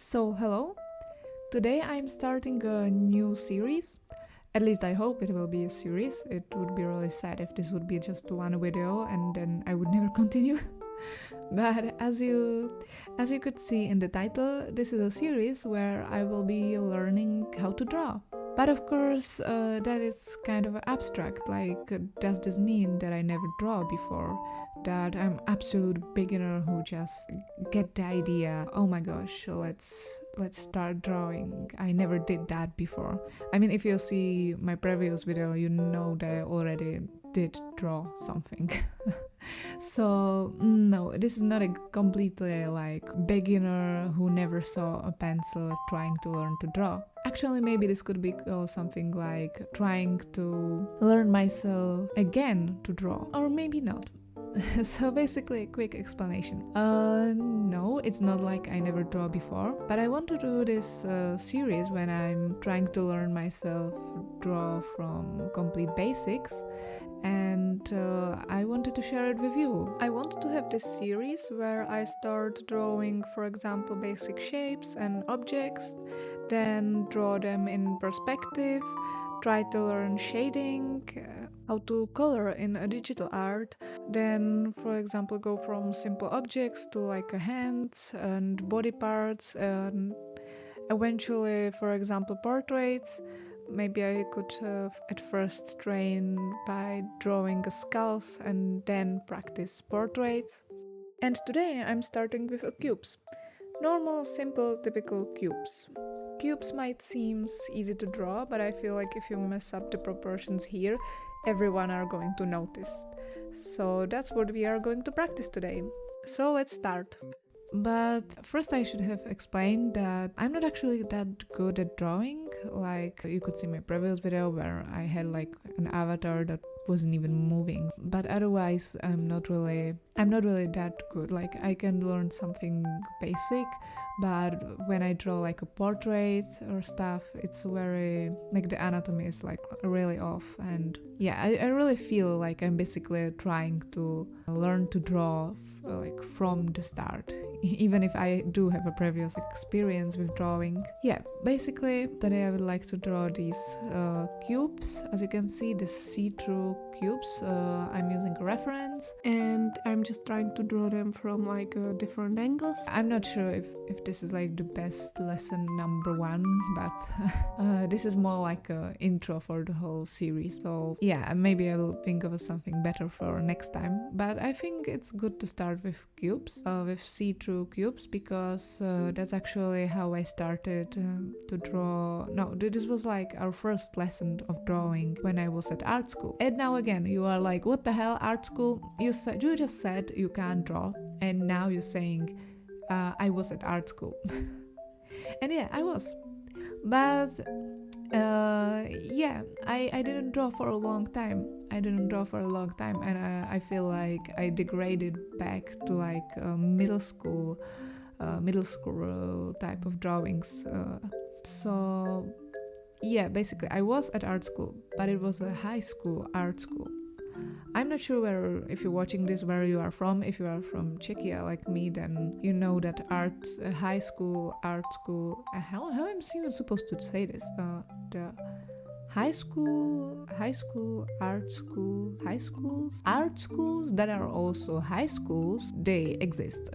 So, hello. Today I'm starting a new series. At least I hope it will be a series. It would be really sad if this would be just one video and then I would never continue. But as you could see in the title, this is a series where I will be learning how to draw. But of course, that is kind of abstract. Like, does this mean that I never draw before? That I'm absolute beginner who just get the idea? Oh my gosh, let's start drawing. I never did that before. I mean, if you see my previous video, you know that I already did draw something. So no, this is not a completely like beginner who never saw a pencil trying to learn to draw. Actually, maybe this could be called something like trying to learn myself again to draw, or maybe not. So basically, a quick explanation. No, it's not like I never draw before, but I want to do this series when I'm trying to learn myself draw from complete basics, and I wanted to share it with you. I wanted to have this series where I start drawing, for example, basic shapes and objects, then draw them in perspective, try to learn shading, how to color in a digital art, then for example go from simple objects to like hands and body parts, and eventually for example portraits. Maybe I could at first train by drawing skulls and then practice portraits. And today I'm starting with cubes. Normal, simple, typical cubes. Cubes might seem easy to draw, but I feel like if you mess up the proportions here, everyone are going to notice. So that's what we are going to practice today. So let's start. But first I should have explained that I'm not actually that good at drawing. Like, you could see my previous video where I had like an avatar that wasn't even moving. But otherwise I'm not really that good. Like, I can learn something basic, but when I draw like a portrait or stuff, it's very like the anatomy is like really off. And yeah, I really feel like I'm basically trying to learn to draw like from the start, even if I do have a previous experience with drawing. Yeah, basically today I would like to draw these cubes. As you can see, the see-through cubes. I'm using a reference and I'm just trying to draw them from like different angles. I'm not sure if this is like the best lesson number one, but this is more like an intro for the whole series. So yeah, maybe I will think of something better for next time. But I think it's good to start with cubes, with see-through cubes, because that's actually how I started to draw. No, this was like our first lesson of drawing when I was at art school. And now again, you are like, what the hell, art school? You just said you can't draw, and now you're saying I was at art school. And yeah, I was. But yeah, I didn't draw for a long time. And I feel like I degraded back to like middle school type of drawings. So yeah, basically I was at art school, but it was a high school art school. I'm not sure if you're watching this, where you are from. If you are from Czechia like me, then you know that high school art school. How am I even supposed to say this? The high schools that are also high schools, they exist.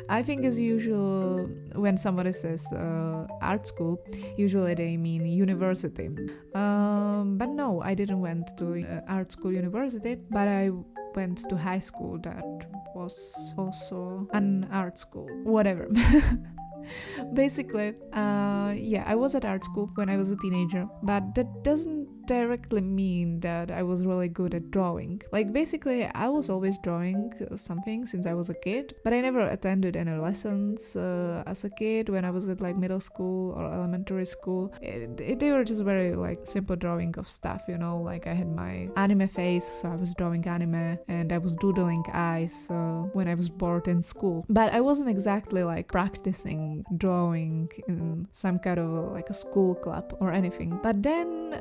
I think as usual, when somebody says art school, usually they mean university. But no, I didn't went to art school university, but I went to high school that was also an art school. Whatever. Basically, yeah, I was at art school when I was a teenager, but that doesn't directly mean that I was really good at drawing. Like, basically, I was always drawing something since I was a kid, but I never attended any lessons as a kid when I was at like middle school or elementary school. They were just very like simple drawing of stuff, you know, like I had my anime face, so I was drawing anime, and I was doodling eyes when I was bored in school. But I wasn't exactly like practicing drawing in some kind of like a school club or anything. But then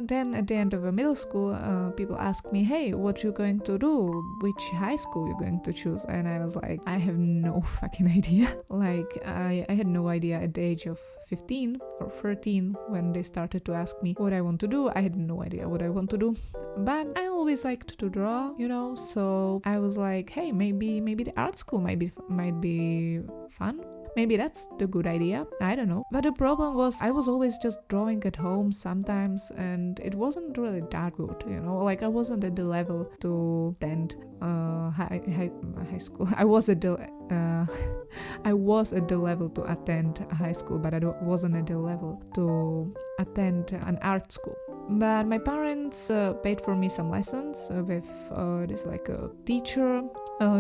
then at the end of a middle school, people asked me, hey, what you going to do? Which high school you going to choose? And I was like, I have no fucking idea. Like, I had no idea at the age of 15 or 13 when they started to ask me what I want to do. I had no idea what I want to do, but I always liked to draw, so I was like, hey, maybe the art school might be fun. Maybe that's the good idea. I don't know. But the problem was I was always just drawing at home sometimes, and it wasn't really that good, Like, I wasn't at the level to attend high school. I was at the level to attend a high school, but I wasn't at the level to attend an art school. But my parents paid for me some lessons with this like a teacher.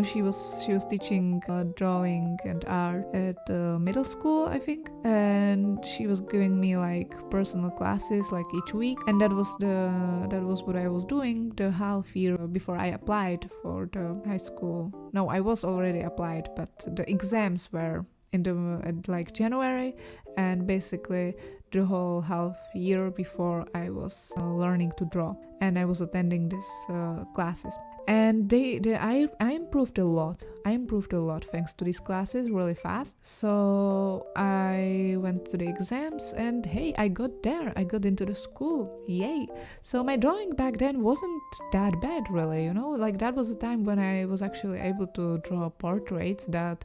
She was teaching drawing and art at middle school, I think, and she was giving me like personal classes like each week, and that was what I was doing the half year before I applied for the high school. No, I was already applied, but the exams were in like January, and basically the whole half year before I was learning to draw, and I was attending these classes. And I improved a lot. I improved a lot thanks to these classes really fast. So I went to the exams, and hey, I got there. I got into the school. Yay! So my drawing back then wasn't that bad, really. Like, that was a time when I was actually able to draw portraits that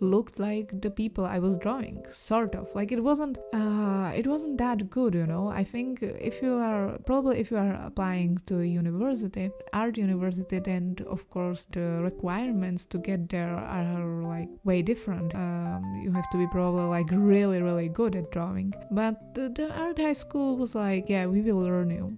looked like the people I was drawing, sort of. Like, it wasn't that good, I think if you are applying to a university, art university, then of course the requirements to get there are like way different. You have to be probably like really, really good at drawing. But the art high school was like, yeah, we will learn you.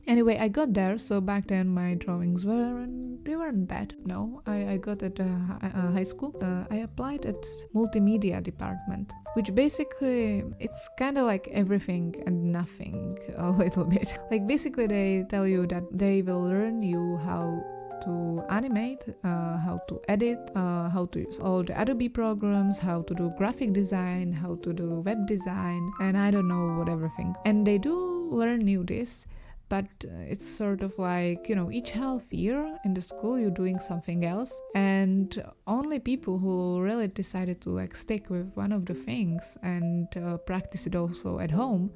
Anyway, I got there, so back then my drawings weren't bad. No, I got at high school. I applied at multimedia department, which basically it's kind of like everything and nothing a little bit. Like, basically they tell you that they will learn you how to animate, how to edit, how to use all the Adobe programs, how to do graphic design, how to do web design, and I don't know what everything. And they do learn you this. But it's sort of like, each half year in the school you're doing something else, and only people who really decided to like stick with one of the things and practice it also at home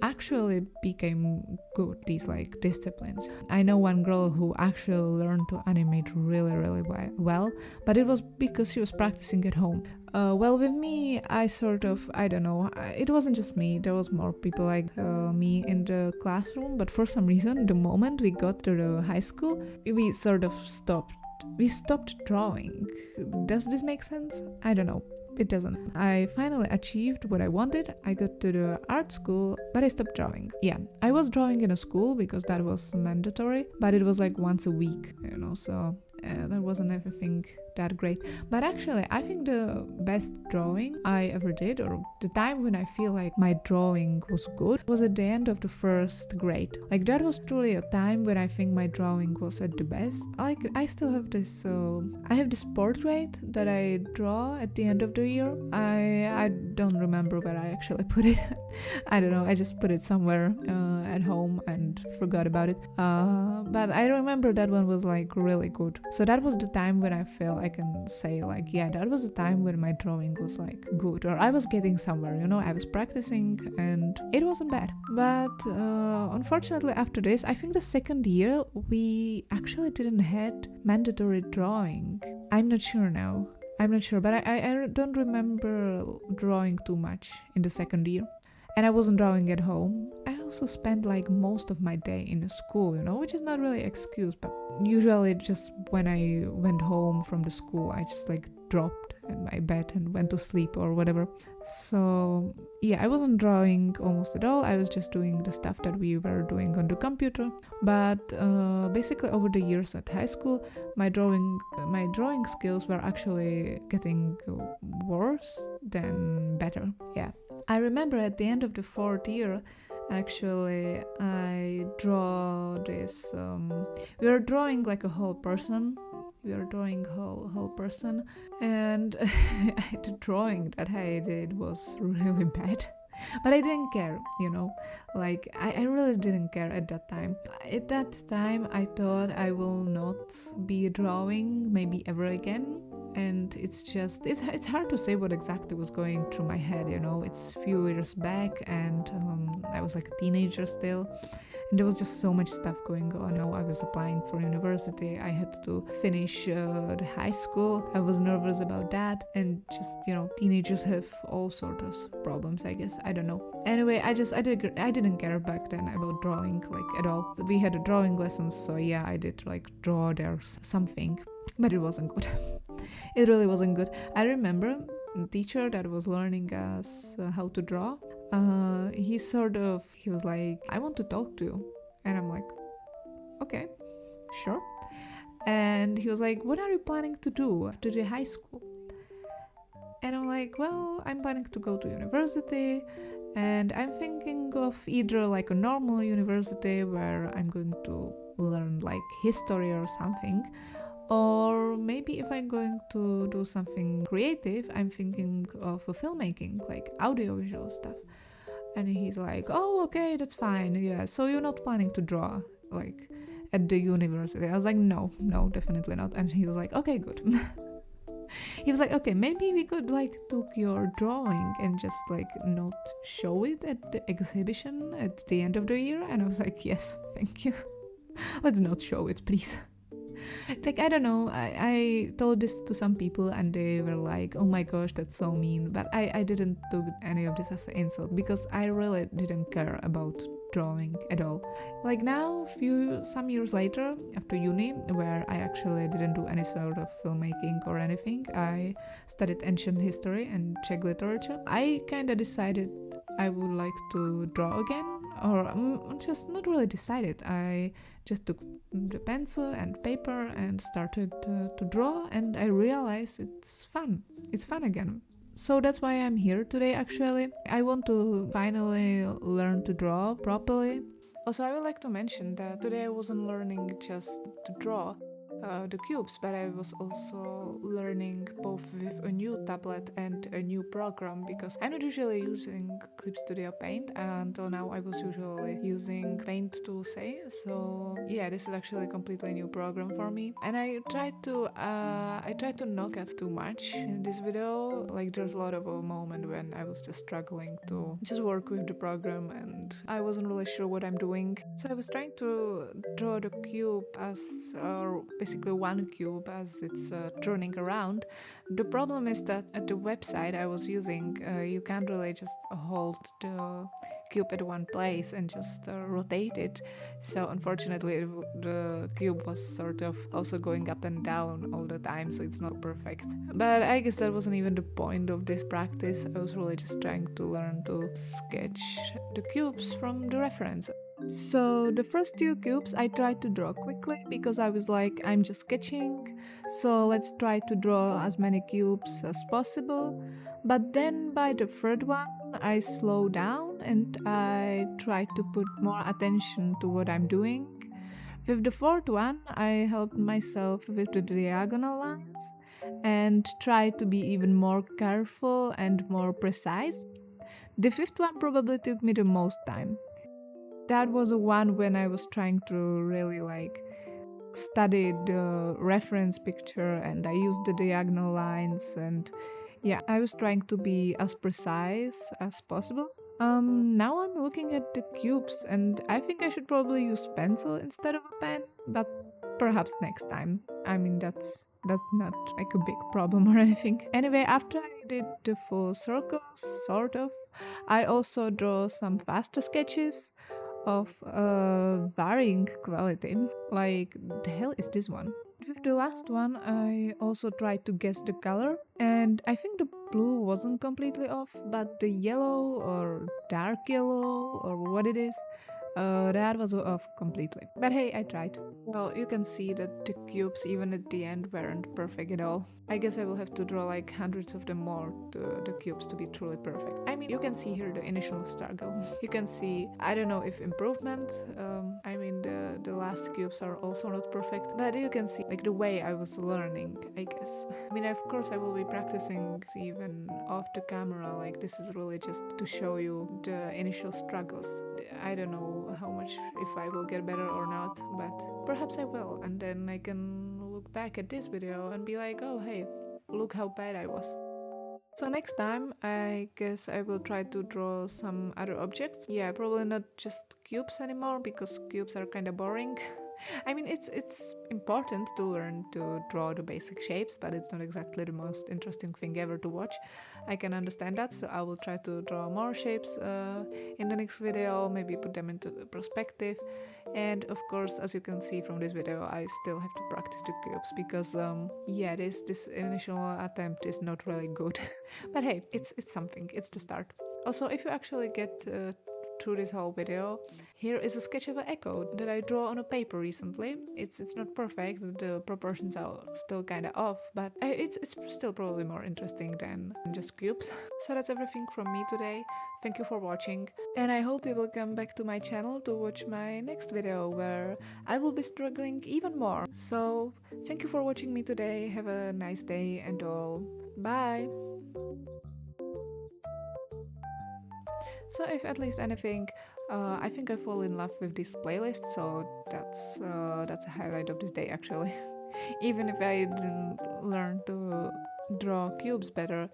actually became good, these like disciplines. I know one girl who actually learned to animate really, really well, but it was because she was practicing at home. Well, with me, I don't know, it wasn't just me, there was more people like me in the classroom, but for some reason, the moment we got to the high school, we sort of stopped drawing. Does this make sense? I don't know. It doesn't. I finally achieved what I wanted. I got to the art school, but I stopped drawing. Yeah, I was drawing in a school because that was mandatory, but it was like once a week, so that wasn't everything that great. But actually, I think the best drawing I ever did, or the time when I feel like my drawing was good, was at the end of the first grade. Like, that was truly a time when I think my drawing was at the best. Like, I still have this portrait that I draw at the end of the year. I don't remember where I actually put it. I don't know, I just put it somewhere at home and forgot about it. But I remember that one was like really good. So that was the time when I feel I can say like, yeah, that was the time when my drawing was like good, or I was getting somewhere, I was practicing and it wasn't bad. But unfortunately after this, I think the second year we actually didn't had mandatory drawing. I'm not sure now. But I don't remember drawing too much in the second year. And I wasn't drawing at home. I also spent like most of my day in the school, which is not really an excuse, but usually just when I went home from the school, I just like dropped in my bed and went to sleep or whatever. So yeah, I wasn't drawing almost at all. I was just doing the stuff that we were doing on the computer. But basically over the years at high school, my drawing skills were actually getting worse than better. Yeah. I remember at the end of the fourth year, actually, I draw this. We were drawing like a whole person. Whole person, and the drawing that I did was really bad. But I didn't care, like I really didn't care at that time. At that time I thought I will not be drawing maybe ever again, and it's hard to say what exactly was going through my head. It's few years back, and I was like a teenager still, and there was just so much stuff going on. I was applying for university, I had to finish the high school, I was nervous about that, and just teenagers have all sorts of problems, I guess. I don't know. Anyway, I didn't care back then about drawing like at all. We had a drawing lessons, so yeah, I did like draw there something, but it wasn't good. It really wasn't good. I remember the teacher that was learning us how to draw. He was like, I want to talk to you. And I'm like, okay, sure. And he was like, what are you planning to do after the high school? And I'm like, well, I'm planning to go to university, and I'm thinking of either like a normal university where I'm going to learn like history or something, or maybe if I'm going to do something creative, I'm thinking of a filmmaking, like audiovisual stuff. And he's like, oh, okay, that's fine. Yeah, so you're not planning to draw like at the university? I was like, no, definitely not. And he was like, okay, good. He was like, okay, maybe we could like took your drawing and just like not show it at the exhibition at the end of the year. And I was like, yes, thank you. Let's not show it, please. Like, I don't know, I told this to some people and they were like, oh my gosh, that's so mean. But I didn't do any of this as an insult, because I really didn't care about drawing at all. Like now, some years later, after uni, where I actually didn't do any sort of filmmaking or anything, I studied ancient history and Czech literature. I kind of decided I would like to draw again, or just not really decided. I just took the pencil and paper and started to draw, and I realized it's fun. It's fun again. So that's why I'm here today, actually. I want to finally learn to draw properly. Also, I would like to mention that today I wasn't learning just to draw the cubes, but I was also learning both with a new tablet and a new program, because I'm not usually using Clip Studio Paint. Until now I was usually using Paint Toolsay, so yeah, this is actually a completely new program for me. And I tried to not get too much in this video. Like, there's a lot of a moment when I was just struggling to just work with the program and I wasn't really sure what I'm doing. So I was trying to draw the cube as basically one cube as it's turning around. The problem is that at the website I was using, you can't really just hold the cube at one place and just rotate it. So unfortunately the cube was sort of also going up and down all the time, so it's not perfect. But I guess that wasn't even the point of this practice. I was really just trying to learn to sketch the cubes from the reference. So the first two cubes I tried to draw quickly, because I was like, I'm just sketching, so let's try to draw as many cubes as possible. But then by the third one I slowed down and I tried to put more attention to what I'm doing. With the fourth one I helped myself with the diagonal lines and tried to be even more careful and more precise. The fifth one probably took me the most time. That was the one when I was trying to really like study the reference picture and I used the diagonal lines, and yeah, I was trying to be as precise as possible. Now I'm looking at the cubes and I think I should probably use pencil instead of a pen, but perhaps next time. I mean, that's not like a big problem or anything. Anyway, after I did the full circle, sort of, I also draw some faster sketches of varying quality. Like, the hell is this one? With the last one I also tried to guess the color, and I think the blue wasn't completely off, but the yellow or dark yellow or what it is That was off completely. But hey, I tried. Well, you can see that the cubes, even at the end, weren't perfect at all. I guess I will have to draw like hundreds of them more to the cubes to be truly perfect. I mean, you can see here the initial struggle. You can see, I don't know if improvement, I mean, the last cubes are also not perfect, but you can see like the way I was learning, I guess. I mean, of course, I will be practicing even off the camera, like this is really just to show you the initial struggles. I don't know how much if I will get better or not, but perhaps I will, and then I can look back at this video and be like, oh hey, look how bad I was. So next time, I guess I will try to draw some other objects. Yeah, probably not just cubes anymore, because cubes are kind of boring. I mean, it's important to learn to draw the basic shapes, but it's not exactly the most interesting thing ever to watch. I can understand that, so I will try to draw more shapes in the next video, maybe put them into the perspective. And of course, as you can see from this video, I still have to practice the cubes because yeah, this initial attempt is not really good. But hey, it's something, it's the start. Also, if you actually get through this whole video, here is a sketch of an echo that I draw on a paper recently. It's not perfect, the proportions are still kind of off, but it's still probably more interesting than just cubes. So that's everything from me today. Thank you for watching, and I hope you will come back to my channel to watch my next video where I will be struggling even more. So thank you for watching me today, have a nice day and all. Bye! So if at least anything, I think I fall in love with this playlist, so that's a highlight of this day actually. Even if I didn't learn to draw cubes better,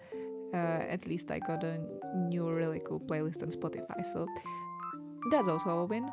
at least I got a new really cool playlist on Spotify, so that's also a win.